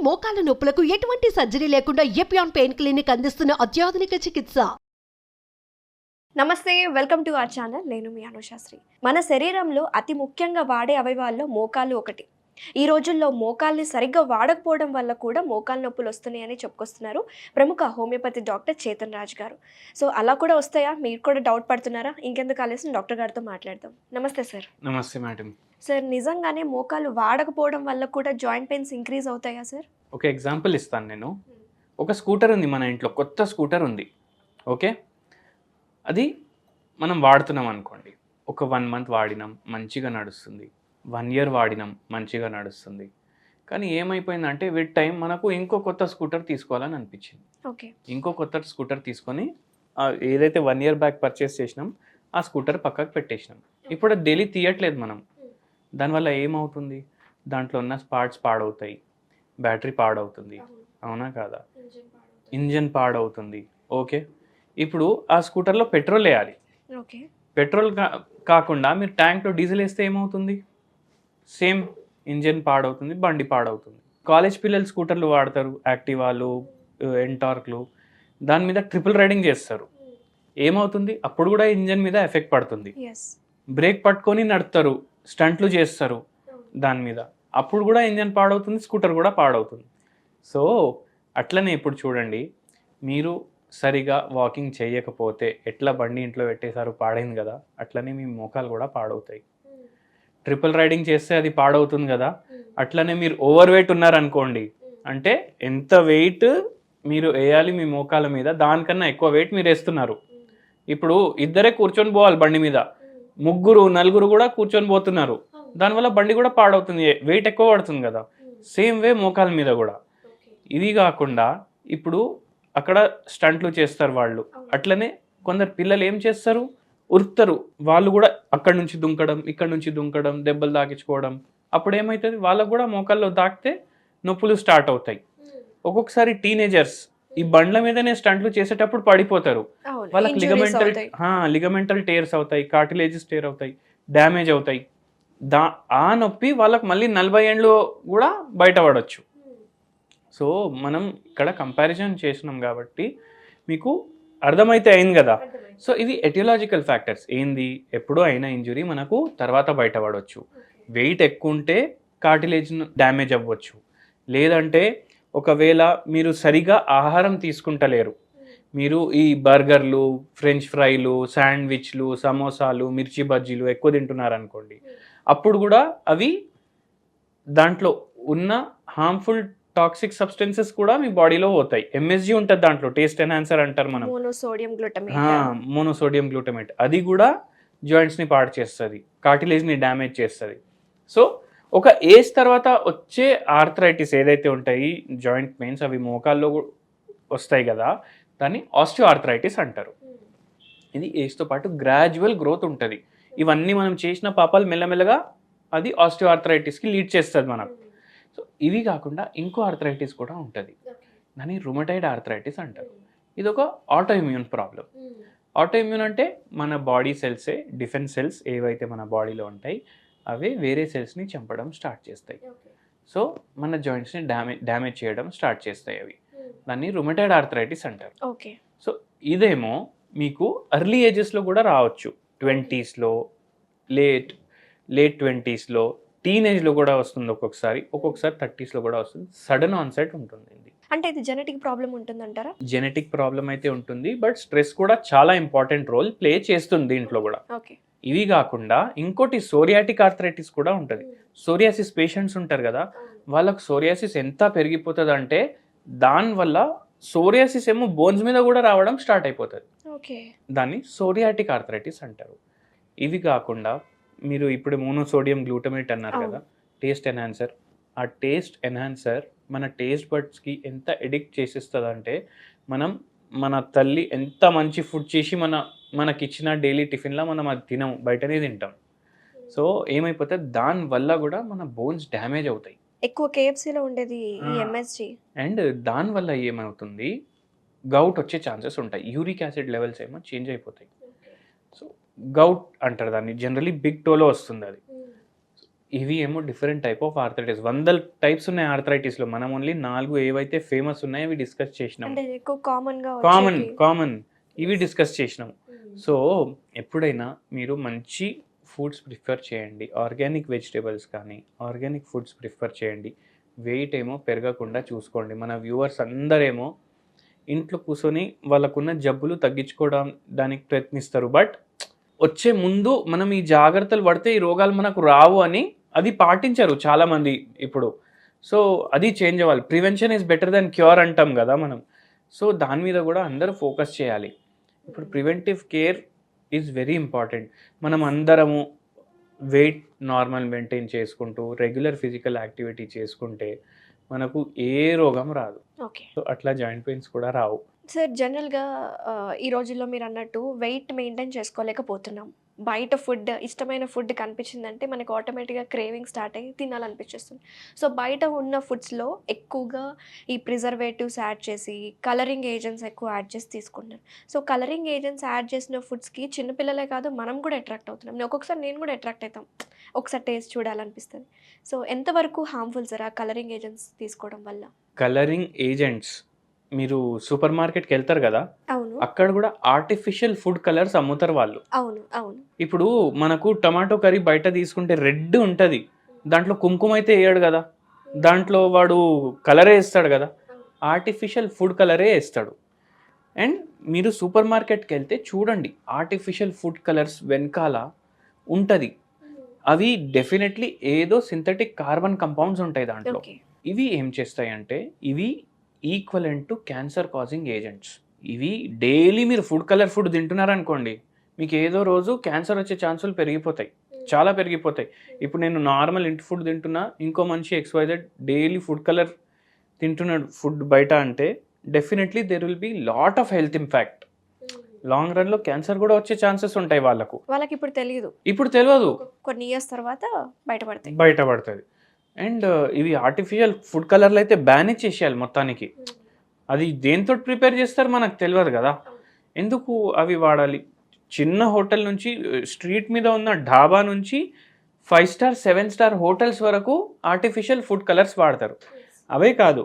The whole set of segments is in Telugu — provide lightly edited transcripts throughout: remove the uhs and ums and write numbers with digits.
మోకాల నొప్పులకు ఎటువంటి సర్జరీ లేకుండా ఎపియాన్ పెయిన్ క్లినిక్ అందిస్తున్న అత్యాధునిక చికిత్స. నమస్తే, వెల్కమ్ టు అవర్ ఛానల్. నేను మీ అనుశాస్త్రి. మన శరీరంలో అతి ముఖ్యంగా వాడే అవయవాల్లో మోకాలు ఒకటి. ఈ రోజుల్లో మోకాల్ని సరిగ్గా వాడకపోవడం వల్ల కూడా మోకాలు నొప్పులు వస్తున్నాయని చెప్పుకొస్తున్నారు ప్రముఖ హోమియోపతి డాక్టర్ చేతన్ రాజ్ గారు. సో అలా కూడా వస్తాయా? మీరు కూడా డౌట్ పడుతున్నారా? ఇంకెందుకు ఆలస్యం, డాక్టర్ గారితో మాట్లాడదాం. నమస్తే సార్. నమస్తే మేడం. సార్, నిజంగానే మోకాలు వాడకపోవడం వల్ల కూడా జాయింట్ పెయిన్స్ ఇంక్రీజ్ అవుతాయా సార్? ఒక ఎగ్జాంపుల్ ఇస్తాను నేను. ఒక స్కూటర్ ఉంది మన ఇంట్లో, కొత్త స్కూటర్ ఉంది. ఓకే, అది మనం వాడుతున్నాం అనుకోండి. ఒక 1 మంత్ వాడినాం, మంచిగా నడుస్తుంది. 1 ఇయర్ వాడినాం, మంచిగా నడుస్తుంది. కానీ ఏమైపోయిందంటే విత్ టైం మనకు ఇంకో కొత్త స్కూటర్ తీసుకోవాలని అనిపించింది. ఓకే, ఇంకో కొత్త స్కూటర్ తీసుకొని ఏదైతే 1 ఇయర్ బ్యాక్ పర్చేస్ చేసినాం ఆ స్కూటర్ పక్కకు పెట్టేసినాం. ఇప్పుడు అది డైలీ తీయట్లేదు మనం. దానివల్ల ఏమవుతుంది? దాంట్లో ఉన్న పార్ట్స్ పాడవుతాయి, బ్యాటరీ పాడవుతుంది, అవునా కాదా? ఇంజన్ పాడవుతుంది. ఓకే, ఇప్పుడు ఆ స్కూటర్లో పెట్రోల్ వేయాలి. ఓకే, పెట్రోల్ కాకుండా మీరు ట్యాంక్లో డీజిల్ వేస్తే ఏమవుతుంది? సేమ్ ఇంజన్ పాడవుతుంది, బండి పాడవుతుంది. కాలేజ్ పిల్లలు స్కూటర్లు వాడతారు, యాక్టివాలు, ఎంటార్క్లు. దాని మీద ట్రిపుల్ రైడింగ్ చేస్తారు. ఏమవుతుంది? అప్పుడు కూడా ఇంజన్ మీద ఎఫెక్ట్ పడుతుంది. బ్రేక్ పట్టుకొని నడుపుతారు, స్టంట్లు చేస్తారు దాని మీద, అప్పుడు కూడా ఇంజన్ పాడవుతుంది, స్కూటర్ కూడా పాడవుతుంది. సో అట్లనే ఇప్పుడు చూడండి, మీరు సరిగా వాకింగ్ చేయకపోతే ఎట్లా బండి ఇంట్లో పెట్టేశారు, పాడైంది కదా, అట్లనే మీ మోకాలు కూడా పాడవుతాయి. ట్రిపుల్ రైడింగ్ చేస్తే అది పాడవుతుంది కదా, అట్లనే మీరు ఓవర్ వెయిట్ ఉన్నారనుకోండి, అంటే ఎంత వెయిట్ మీరు వేయాలి మీ మోకాల మీద, దానికన్నా ఎక్కువ వెయిట్ మీరు వేస్తున్నారు. ఇప్పుడు ఇద్దరే కూర్చొని పోవాలి బండి మీద, 3, 4 కూడా కూర్చొని పోతున్నారు. దానివల్ల బండి కూడా పాడవుతుంది, వెయిట్ ఎక్కువ పడుతుంది కదా. సేమ్ వే మోకాల మీద కూడా. ఇది కాకుండా ఇప్పుడు అక్కడ స్టంట్లు చేస్తారు వాళ్ళు, అట్లనే కొందరు పిల్లలు ఏం చేస్తారు, ఉరుకుతారు. వాళ్ళు కూడా అక్కడ నుంచి దుంకడం, ఇక్కడ నుంచి దుంకడం, దెబ్బలు తాకించుకోవడం. అప్పుడు ఏమవుతుంది? వాళ్ళకు కూడా మోకాల్లో తాకితే నొప్పులు స్టార్ట్ అవుతాయి. ఒక్కొక్కసారి టీనేజర్స్ ఈ బండ్ల మీదనే స్టంట్లు చేసేటప్పుడు పడిపోతారు. వాళ్ళకి లిగమెంటల్ టేర్స్ అవుతాయి, కార్టిలేజెస్ టేర్ అవుతాయి, డ్యామేజ్ అవుతాయి. ఆ నొప్పి వాళ్ళకి మళ్ళీ 40 ఏండ్లు కూడా బయటపడవచ్చు. సో మనం ఇక్కడ కంపారిజన్ చేసినాం కాబట్టి మీకు అర్థమైతే అయింది కదా. సో ఇది ఎటియోలాజికల్ ఫ్యాక్టర్స్. ఏంది? ఎప్పుడో అయిన ఇంజురీ మనకు తర్వాత బయటపడవచ్చు. వెయిట్ ఎక్కువ ఉంటే కార్టిలేజ్ డ్యామేజ్ అవ్వచ్చు, లేదంటే ఒకవేళ మీరు సరిగా ఆహారం తీసుకుంటలేరు, మీరు ఈ బర్గర్లు, ఫ్రెంచ్ ఫ్రైలు, శాండ్విచ్లు, సమోసాలు, మిర్చి బజ్జీలు ఎక్కువ తింటున్నారనుకోండి, అప్పుడు కూడా అవి దాంట్లో ఉన్న హార్మ్ఫుల్ టాక్సిక్ సబ్స్టెన్సెస్ కూడా మీ బాడీలో పోతాయి. ఎంఎస్జీ ఉంటుంది దాంట్లో, టేస్ట్ ఎన్హాన్సర్ అంటారు మనం, మోనోసోడియం గ్లూటమేట్. అది కూడా జాయింట్స్ని పాడు చేస్తుంది, కార్టిలేజ్ని డ్యామేజ్ చేస్తుంది. సో ఒక ఏజ్ తర్వాత వచ్చే ఆర్థరైటిస్ ఏదైతే ఉంటాయి, జాయింట్ పెయిన్స్, అవి మోకాల్లో వస్తాయి కదా, దాన్ని ఆస్టియో ఆర్థరైటిస్ అంటారు. ఇది ఏజ్తో పాటు గ్రాడ్యువల్ గ్రోత్ ఉంటుంది. ఇవన్నీ మనం చేసిన పాపాలు మెల్లమెల్లగా అది ఆస్టియో ఆర్థరైటిస్కి లీడ్ చేస్తుంది మనకు. సో ఇవి కాకుండా ఇంకో ఆర్థరైటిస్ కూడా ఉంటుంది, దాన్ని రుమటైడ్ ఆర్థరైటిస్ అంటారు. ఇది ఒక auto immune problem. Auto immune అంటే మన బాడీ సెల్సే, డిఫెన్స్ సెల్స్ ఏవైతే మన బాడీలో ఉంటాయి అవి వేరే సెల్స్ని చంపడం స్టార్ట్ చేస్తాయి. సో మన జాయింట్స్ని డ్యామేజ్ చేయడం స్టార్ట్ చేస్తాయి అవి. దాన్ని రుమటైడ్ ఆర్థరైటిస్ అంటారు. ఓకే, సో ఇదేమో మీకు ఎర్లీ ఏజెస్లో కూడా రావచ్చు, 20sలో, లేట్ 20sలో, టీనేజ్లో కూడా వస్తుంది ఒక్కొక్కసారి 30sలో కూడా వస్తుంది. సడన్ ఆన్సెట్ ఉంటుంది. అంటే ఇది జెనెటిక్ ప్రాబ్లం ఉంటుందంటారా? జెనెటిక్ ప్రాబ్లం అయితే ఉంటుంది, బట్ స్ట్రెస్ కూడా చాలా ఇంపార్టెంట్ రోల్ ప్లే చేస్తుంది దీంట్లో కూడా. ఓకే, ఇవి కాకుండా ఇంకోటి సోరియాటిక్ ఆర్థరైటిస్ కూడా ఉంటుంది. సోరియాసిస్ పేషెంట్స్ ఉంటారు కదా, వాళ్ళకు సోరియాసిస్ ఎంత పెరిగిపోతుంది అంటే దానివల్ల సోరియాసిస్ ఏమో బోన్స్ మీద కూడా రావడం స్టార్ట్ అయిపోతుంది. దాన్ని సోరియాటిక్ ఆర్థరైటిస్ అంటారు. ఇవి కాకుండా మీరు ఇప్పుడు మోనోసోడియం గ్లూటమేట్ అన్నారు కదా, టేస్ట్ ఎన్హాన్సర్. ఆ టేస్ట్ ఎన్హాన్సర్ మన టేస్ట్ బడ్స్కి ఎంత ఎడిక్ట్ చేసేస్తుంది అంటే, మన తల్లి ఎంత మంచి ఫుడ్ చేసి మనకి ఇచ్చిన డైలీ టిఫిన్లో మనం అది తినం, బయటనే తింటాం. సో ఏమైపోతుంది, దానివల్ల కూడా మన బోన్స్ డ్యామేజ్ అవుతాయి. ఎక్కువ కేఎఫ్సీలో ఉండేది ఈ ఎంఎస్జీ. అండ్ దానివల్ల ఏమవుతుంది, గౌట్ వచ్చే ఛాన్సెస్ ఉంటాయి. యూరిక్ యాసిడ్ లెవెల్స్ ఏమో చేంజ్ అయిపోతాయి. సో గౌట్ అంటారు దాన్ని, జనరలీ బిగ్ టోలో వస్తుంది అది. ఇవి ఏమో different type of arthritis. 100 types ఉన్నాయి ఆర్థరైటిస్లో. మనం ఓన్లీ 4 ఏవైతే ఫేమస్ ఉన్నాయో అవి డిస్కస్ చేసినాం. అంటే ఎక్కువ కామన్గా కామన్ ఇవి డిస్కస్ చేసినాం. సో ఎప్పుడైనా మీరు మంచి ఫుడ్స్ ప్రిఫర్ చేయండి, ఆర్గానిక్ వెజిటేబుల్స్ కానీ ఆర్గానిక్ ఫుడ్స్ ప్రిఫర్ చేయండి. వెయిట్ ఏమో పెరగకుండా చూసుకోండి. మన వ్యూవర్స్ అందరేమో ఇంట్లో కూర్చొని వాళ్ళకున్న జబ్బులు తగ్గించుకోవడం దానికి ప్రయత్నిస్తారు. బట్ వచ్చే ముందు మనం ఈ జాగ్రత్తలు పడితే ఈ రోగాలు మనకు రావు అని అది పాటించరు చాలామంది ఇప్పుడు. సో అది చేంజ్ అవ్వాలి. Prevention is better than cure అంటాం కదా మనం. సో దాని మీద కూడా అందరూ ఫోకస్ చేయాలి. ఇప్పుడు preventive care is very important. మనం అందరము వెయిట్ నార్మల్ మెయింటైన్ చేసుకుంటూ రెగ్యులర్ ఫిజికల్ యాక్టివిటీ చేసుకుంటే మనకు ఏ రోగం రాదు. ఓకే సో అట్లా జాయింట్ పెయిన్స్ కూడా రావు. సార్, జనరల్గా ఈ రోజుల్లో మీరు అన్నట్టు వెయిట్ మెయింటైన్ చేసుకోలేకపోతున్నాం. బయట ఫుడ్, ఇష్టమైన ఫుడ్ కనిపించిందంటే మనకు ఆటోమేటిక్గా క్రేవింగ్ స్టార్ట్ అయ్యి తినాలనిపించేస్తుంది. సో బయట ఉన్న ఫుడ్స్లో ఎక్కువగా ఈ ప్రిజర్వేటివ్స్ యాడ్ చేసి, కలరింగ్ ఏజెంట్స్ ఎక్కువ యాడ్ చేసి తీసుకుంటున్నారు. సో కలరింగ్ ఏజెంట్స్ యాడ్ చేసిన ఫుడ్స్కి చిన్నపిల్లలే కాదు మనం కూడా అట్రాక్ట్ అవుతున్నాం. ఒక్కొక్కసారి నేను కూడా అట్రాక్ట్ అవుతాం, ఒకసారి టేస్ట్ చూడాలనిపిస్తుంది. సో ఎంతవరకు హార్మ్ఫుల్ సార్ ఆ కలరింగ్ ఏజెంట్స్ తీసుకోవడం వల్ల? కలరింగ్ ఏజెంట్స్ మీరు సూపర్ మార్కెట్కి వెళ్తారు కదా, అవును అక్కడ కూడా ఆర్టిఫిషియల్ ఫుడ్ కలర్స్ అమ్ముతారు వాళ్ళు. అవును అవును ఇప్పుడు మనకు టమాటో కర్రీ బయట తీసుకుంటే రెడ్ ఉంటుంది, దాంట్లో కుంకుమ అయితే వేయడు కదా, దాంట్లో వాడు కలరే వేస్తాడు కదా, ఆర్టిఫిషియల్ ఫుడ్ కలరే వేస్తాడు. అండ్ మీరు సూపర్ మార్కెట్కి వెళ్తే చూడండి, ఆర్టిఫిషియల్ ఫుడ్ కలర్స్ వెనకాల ఉంటుంది. అవి డెఫినెట్లీ ఏదో సింథటిక్ కార్బన్ కంపౌండ్స్ ఉంటాయి దాంట్లో. ఓకే ఇవి ఏం చేస్తాయంటే ఇవి equivalent to cancer causing agents. ఇవి డైలీ మీరు ఫుడ్ తింటున్నారనుకోండి, మీకు ఏదో రోజు క్యాన్సర్ వచ్చే ఛాన్సులు పెరిగిపోతాయి, చాలా పెరిగిపోతాయి. ఇప్పుడు నేను నార్మల్ ఇంటి ఫుడ్ తింటున్నా, ఇంకో మనిషి XYZ డైలీ ఫుడ్ కలర్ తింటున్నాడు ఫుడ్ బయట అంటే definitely there will be lot of health impact. Long రన్లో క్యాన్సర్ కూడా వచ్చే ఛాన్సెస్ ఉంటాయి వాళ్ళకి ఇప్పుడు తెలియదు, ఇప్పుడు తెలియదు, కొన్ని ఇయర్స్ తర్వాత బయటపడుతుంది. అండ్ ఇవి ఆర్టిఫిషియల్ ఫుడ్ కలర్లు అయితే బ్యాన్ చేసేయాలి మొత్తానికి. అది దేంతో ప్రిపేర్ చేస్తారు మనకు తెలియదు కదా, ఎందుకు అవి వాడాలి? చిన్న హోటల్ నుంచి, స్ట్రీట్ మీద ఉన్న ఢాబా నుంచి 5 స్టార్ 7 స్టార్ హోటల్స్ వరకు ఆర్టిఫిషియల్ ఫుడ్ కలర్స్ వాడతారు. అవే కాదు,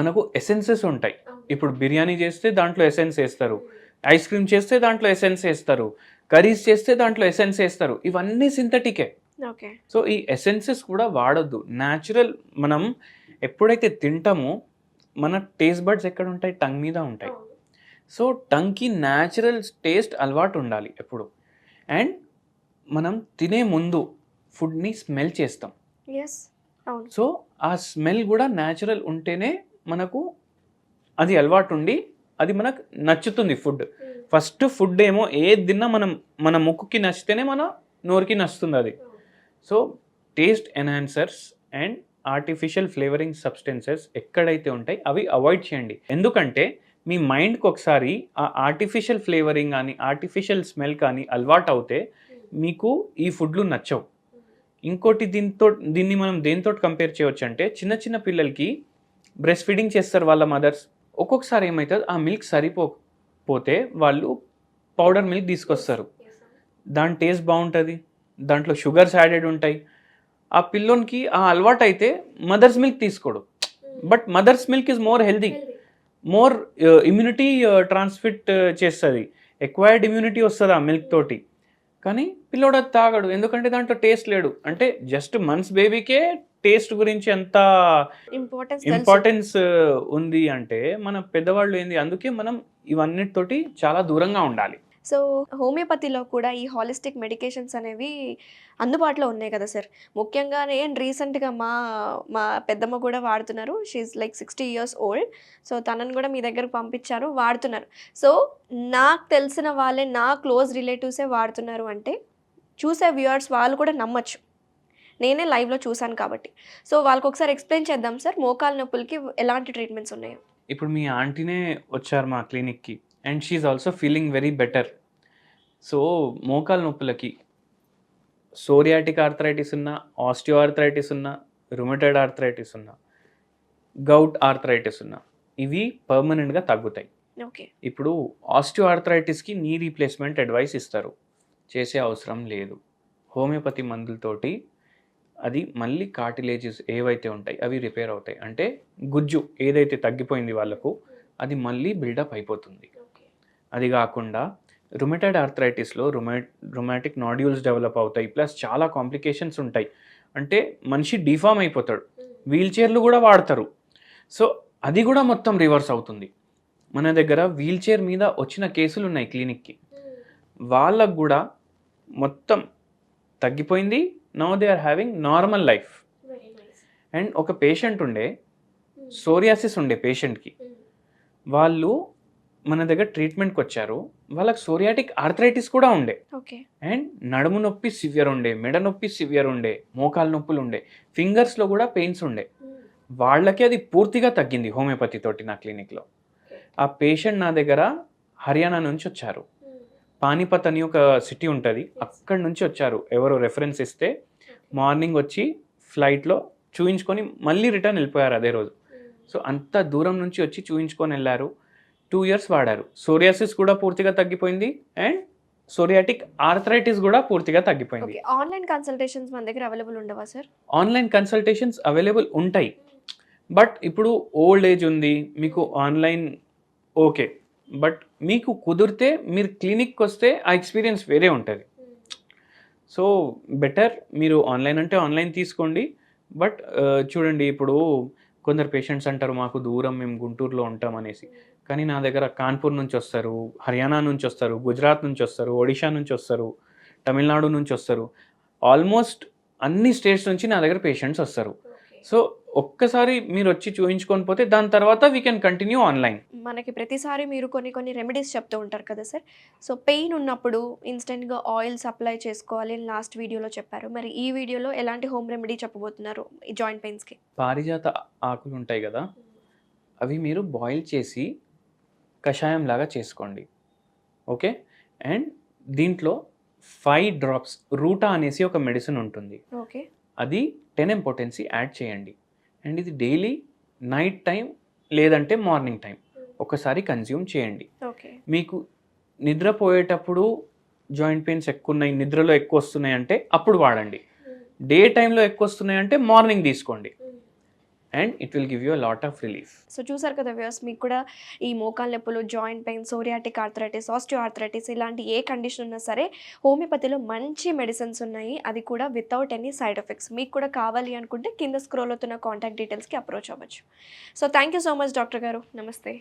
మనకు ఎసెన్సెస్ ఉంటాయి. ఇప్పుడు బిర్యానీ చేస్తే దాంట్లో ఎసెన్స్ వేస్తారు, ఐస్ క్రీమ్ చేస్తే దాంట్లో ఎసెన్స్ వేస్తారు, కర్రీస్ చేస్తే దాంట్లో ఎసెన్స్ వేస్తారు. ఇవన్నీ సింథటికే. ఓకే సో ఈ ఎసెన్సెస్ కూడా వాడొద్దు. న్యాచురల్ మనం ఎప్పుడైతే తింటామో మన టేస్ట్ బడ్స్ ఎక్కడ ఉంటాయి? టంగ్ మీద ఉంటాయి. సో టంగ్కి న్యాచురల్ టేస్ట్ అలవాటు ఉండాలి ఎప్పుడు. అండ్ మనం తినే ముందు ఫుడ్ని స్మెల్ చేస్తాం. సో ఆ స్మెల్ కూడా న్యాచురల్ ఉంటేనే మనకు అది అలవాటు ఉండి అది మనకు నచ్చుతుంది ఫుడ్. ఫస్ట్ ఫుడ్ ఏమో ఏది తిన్నా మన ముక్కుకి నచ్చితేనే మన నోరుకి నచ్చుతుంది అది. So taste enhancers and artificial flavouring substances ఎక్కడైతే ఉంటాయి అవి అవాయిడ్ చేయండి. ఎందుకంటే మీ మైండ్కి ఒకసారి ఆ ఆర్టిఫిషియల్ ఫ్లేవరింగ్ కానీ ఆర్టిఫిషియల్ స్మెల్ కానీ అలవాటు అవుతే మీకు ఈ ఫుడ్లు నచ్చవు. ఇంకోటి దీన్ని మనం దేంతో కంపేర్ చేయవచ్చు అంటే, చిన్న పిల్లలకి బ్రెస్ట్ ఫీడింగ్ చేస్తారు వాళ్ళ మదర్స్. ఒక్కొక్కసారి ఏమవుతుంది, ఆ మిల్క్ సరిపోతే వాళ్ళు పౌడర్ మిల్క్ తీసుకొస్తారు. దాని టేస్ట్ బాగుంటుంది, దాంట్లో షుగర్స్ యాడెడ్ ఉంటాయి. ఆ పిల్లోనికి ఆ అలవాటు అయితే మదర్స్ మిల్క్ తీసుకోడు. But mothers milk is more healthy, more immunity transmit చేస్తుంది, ఎక్వైర్డ్ ఇమ్యూనిటీ వస్తుంది ఆ మిల్క్ తోటి. కానీ పిల్లోడు అది తాగడు, ఎందుకంటే దాంట్లో టేస్ట్ లేడు. అంటే జస్ట్ మంత్స్ బేబీకే టేస్ట్ గురించి ఎంత ఇంపార్టెన్స్ ఉంది అంటే మన పెద్దవాళ్ళు ఏంది. అందుకే మనం ఇవన్నిటితోటి చాలా దూరంగా ఉండాలి. సో హోమియోపతిలో కూడా ఈ హాలిస్టిక్ మెడికేషన్స్ అనేవి అందుబాటులో ఉన్నాయి కదా సార్. ముఖ్యంగా నేను రీసెంట్గా మా పెద్దమ్మ కూడా వాడుతున్నారు. She like 60 years old. So తనను కూడా మీ దగ్గరకు పంపించారు, వాడుతున్నారు. సో నాకు తెలిసిన వాళ్ళే, నా క్లోజ్ రిలేటివ్సే వాడుతున్నారు అంటే చూసే వ్యూవర్స్ వాళ్ళు కూడా నమ్మచ్చు, నేనే లైవ్లో చూశాను కాబట్టి. సో వాళ్ళకి ఒకసారి ఎక్స్ప్లెయిన్ చేద్దాం సార్, మోకాలు నొప్పులకి ఎలాంటి ట్రీట్మెంట్స్ ఉన్నాయో. ఇప్పుడు మీ ఆంటీనే వచ్చారు మా క్లినిక్కి and she also feeling very better. So మోకాలు నొప్పులకి సోరియాటిక్ ఆర్థరైటిస్ ఉన్నా, ఆస్టియో ఆర్థరైటిస్ ఉన్నా, రుమటైడ్ ఆర్థరైటిస్ ఉన్నా, గౌట్ ఆర్థరైటిస్ ఉన్నా, ఇవి పర్మనెంట్గా తగ్గుతాయి. ఓకే, ఇప్పుడు ఆస్టియో ఆర్థరైటిస్కి నీ రీప్లేస్మెంట్ అడ్వైస్ ఇస్తారు, చేసే అవసరం లేదు. హోమియోపతి మందులతోటి అది మళ్ళీ కార్టిలేజెస్ ఏవైతే ఉంటాయి అవి రిపేర్ అవుతాయి. అంటే గుజ్జు ఏదైతే తగ్గిపోయింది వాళ్ళకు అది మళ్ళీ బిల్డప్ అయిపోతుంది. అది కాకుండా రుమటైడ్ ఆర్థరైటిస్లో రుమాటిక్ నాడ్యూల్స్ డెవలప్ అవుతాయి, ప్లస్ చాలా కాంప్లికేషన్స్ ఉంటాయి. అంటే మనిషి డిఫామ్ అయిపోతాడు, వీల్ చైర్లు కూడా వాడతారు. సో అది కూడా మొత్తం రివర్స్ అవుతుంది. మన దగ్గర వీల్ చైర్ మీద వచ్చిన కేసులు ఉన్నాయి క్లినిక్కి, వాళ్ళకు కూడా మొత్తం తగ్గిపోయింది. Now they are having normal life. And ఒక పేషెంట్ ఉండే, సోరియాసిస్ ఉండే పేషెంట్కి, వాళ్ళు మన దగ్గర ట్రీట్మెంట్కి వచ్చారు. వాళ్ళకి సోరియాటిక్ ఆర్థరైటిస్ కూడా ఉండే, అండ్ నడుము నొప్పి సివియర్ ఉండే, మెడ నొప్పి సివియర్ ఉండే, మోకాలు నొప్పులు ఉండే, ఫింగర్స్లో కూడా పెయిన్స్ ఉండే. వాళ్ళకి అది పూర్తిగా తగ్గింది హోమియోపతి తోటి నా క్లినిక్లో. ఆ పేషెంట్ నా దగ్గర హర్యానా నుంచి వచ్చారు. పానీపత్ అని ఒక సిటీ ఉంటుంది, అక్కడి నుంచి వచ్చారు. ఎవరో రెఫరెన్స్ ఇస్తే మార్నింగ్ వచ్చి ఫ్లైట్లో చూయించుకొని మళ్ళీ రిటర్న్ వెళ్ళిపోయారు అదే రోజు. సో అంత దూరం నుంచి వచ్చి చూయించుకొని వెళ్ళారు. 2 years వాడారు. సోరియాసిస్ కూడా పూర్తిగా తగ్గిపోయింది, అండ్ సోరియాటిక్ ఆర్థరైటిస్ కూడా పూర్తిగా తగ్గిపోయింది. ఆన్లైన్ కన్సల్టేషన్స్ మన దగ్గర అవైలబుల్ ఉండవా సార్? ఆన్లైన్ కన్సల్టేషన్స్ అవైలబుల్ ఉంటాయి, బట్ ఇప్పుడు ఓల్డ్ ఏజ్ ఉంది మీకు ఆన్లైన్ ఓకే, బట్ మీకు కుదిరితే మీరు క్లినిక్కి వస్తే ఆ ఎక్స్పీరియన్స్ వేరే ఉంటుంది. సో బెటర్ మీరు ఆన్లైన్ అంటే ఆన్లైన్ తీసుకోండి. బట్ చూడండి, ఇప్పుడు కొందరు పేషెంట్స్ అంటారు మాకు దూరం, మేము గుంటూరులో ఉంటాం అనేసి. కానీ నా దగ్గర కాన్పూర్ నుంచి వస్తారు, హర్యానా నుంచి వస్తారు, గుజరాత్ నుంచి వస్తారు, ఒడిషా నుంచి వస్తారు, తమిళనాడు నుంచి వస్తారు. ఆల్మోస్ట్ అన్ని స్టేట్స్ నుంచి నా దగ్గర పేషెంట్స్ వస్తారు. సో ఒక్కసారి మీరు వచ్చి చూయించుకొని పోతే దాని తర్వాత వీ కెన్ కంటిన్యూ ఆన్లైన్. మనకి ప్రతిసారి మీరు కొన్ని రెమెడీస్ చెప్తూ ఉంటారు కదా సార్. సో పెయిన్ ఉన్నప్పుడు ఇన్స్టెంట్గా ఆయిల్స్ అప్లై చేసుకోవాలి అని లాస్ట్ వీడియోలో చెప్పారు. మరి ఈ వీడియోలో ఎలాంటి హోమ్ రెమెడీ చెప్పబోతున్నారు ఈ జాయింట్ పెయిన్స్కి? పారిజాత ఆకులు ఉంటాయి కదా, అవి మీరు బాయిల్ చేసి కషాయం లాగా చేసుకోండి, ఓకే. అండ్ దీంట్లో 5 drops రూటా అనేసి ఒక మెడిసిన్ ఉంటుంది, ఓకే. అది 10 potency యాడ్ చేయండి. అండ్ ఇది డైలీ నైట్ టైం లేదంటే మార్నింగ్ టైం ఒకసారి కన్జ్యూమ్ చేయండి. ఓకే. మీకు నిద్రపోయేటప్పుడు జాయింట్ పెయిన్స్ ఎక్కువ ఉన్నాయి, నిద్రలో ఎక్కువ వస్తున్నాయి అంటే అప్పుడు వాడండి. డే టైంలో ఎక్కువ వస్తున్నాయి అంటే మార్నింగ్ తీసుకోండి, and it will give you a lot of relief. So చూసారు కదా వ్యూవర్స్, మీకు కూడా ఈ మోకాళ్ళ నొప్పులు, joint pain, psoriatic arthritis, osteo arthritis ఇలాంటి ఏ కండిషన్ ఉన్నా సరే హోమియోపతిలో మంచి మెడిసిన్స్ ఉన్నాయి, అది కూడా వితౌట్ ఎనీ సైడ్ ఎఫెక్ట్స్. మీకు కూడా కావాలి అనుకుంటే కింద స్క్రోల్ అవుతున్న కాంటాక్ట్ డీటెయిల్స్కి అప్రోచ్ అవ్వచ్చు. So thank you so much doctor గారు, నమస్తే.